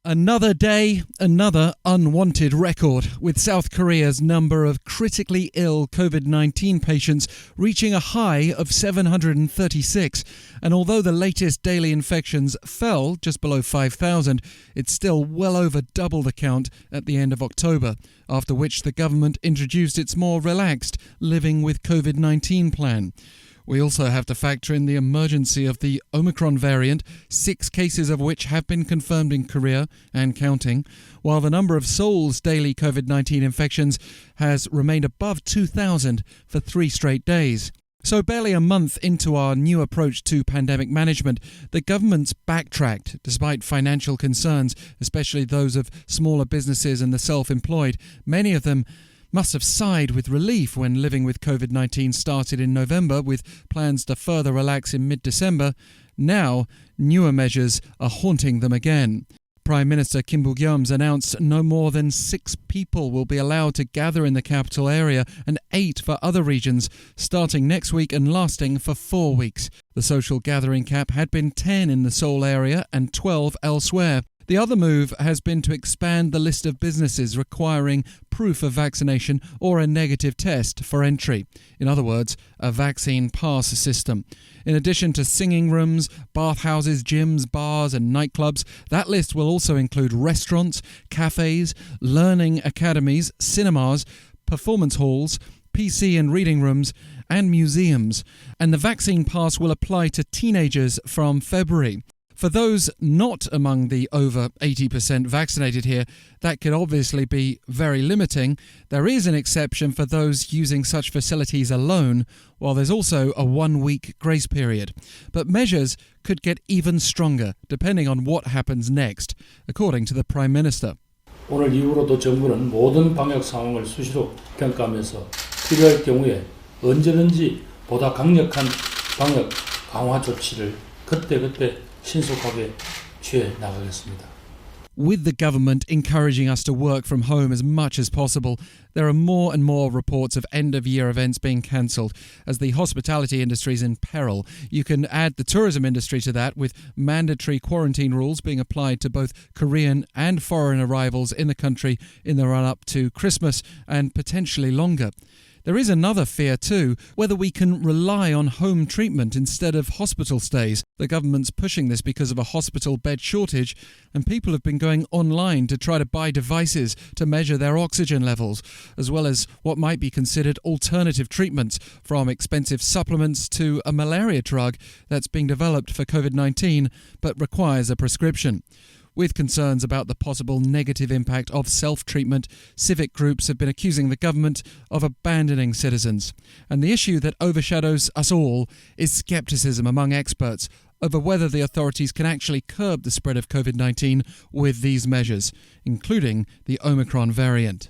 Another day, another unwanted record, with South Korea's number of critically ill COVID-19 patients reaching a high of 736. And although the latest daily infections fell just below 5,000, it's still well over double the count at the end of October, after which the government introduced its more relaxed living with COVID-19 plan. We also have to factor in the emergency of the Omicron variant, 6 cases of which have been confirmed in Korea and counting, while the number of Seoul's daily COVID-19 infections has remained above 2,000 for 3 straight days. So barely a month into our new approach to pandemic management, the government's backtracked despite financial concerns, especially those of smaller businesses and the self-employed. Many of them must have sighed with relief when living with COVID-19 started in November, with plans to further relax in mid-December. Now, newer measures are haunting them again. Prime Minister Kim-Boo-kyum announced no more than 6 people will be allowed to gather in the capital area and 8 for other regions, starting next week and lasting for 4 weeks. The social gathering cap had been 10 in the Seoul area and 12 elsewhere. The other move has been to expand the list of businesses requiring proof of vaccination or a negative test for entry. In other words, a vaccine pass system. In addition to singing rooms, bathhouses, gyms, bars and nightclubs, that list will also include restaurants, cafes, learning academies, cinemas, performance halls, PC and reading rooms, and museums. And the vaccine pass will apply to teenagers from February. For those not among the over 80% vaccinated here, that could obviously be very limiting. There is an exception for those using such facilities alone, while there's also a 1-week grace period. But measures could get even stronger, depending on what happens next, according to the Prime Minister. 오늘 이후로도 정부는 모든 방역 상황을 수시로 평가하면서 필요할 경우에 언제든지 보다 강력한 방역 강화 조치를 그때그때 신속하게 취해 나가겠습니다. With the government encouraging us to work from home as much as possible, there are more and more reports of end-of-year events being cancelled as the hospitality industry is in peril. You can add the tourism industry to that, with mandatory quarantine rules being applied to both Korean and foreign arrivals in the country in the run-up to Christmas and potentially longer. There is another fear too, whether we can rely on home treatment instead of hospital stays. The government's pushing this because of a hospital bed shortage, and people have been going online to try to buy devices to measure their oxygen levels, as well as what might be considered alternative treatments, from expensive supplements to a malaria drug that's being developed for COVID-19 but requires a prescription. With concerns about the possible negative impact of self-treatment, civic groups have been accusing the government of abandoning citizens. And the issue that overshadows us all is scepticism among experts over whether the authorities can actually curb the spread of COVID-19 with these measures, including the Omicron variant.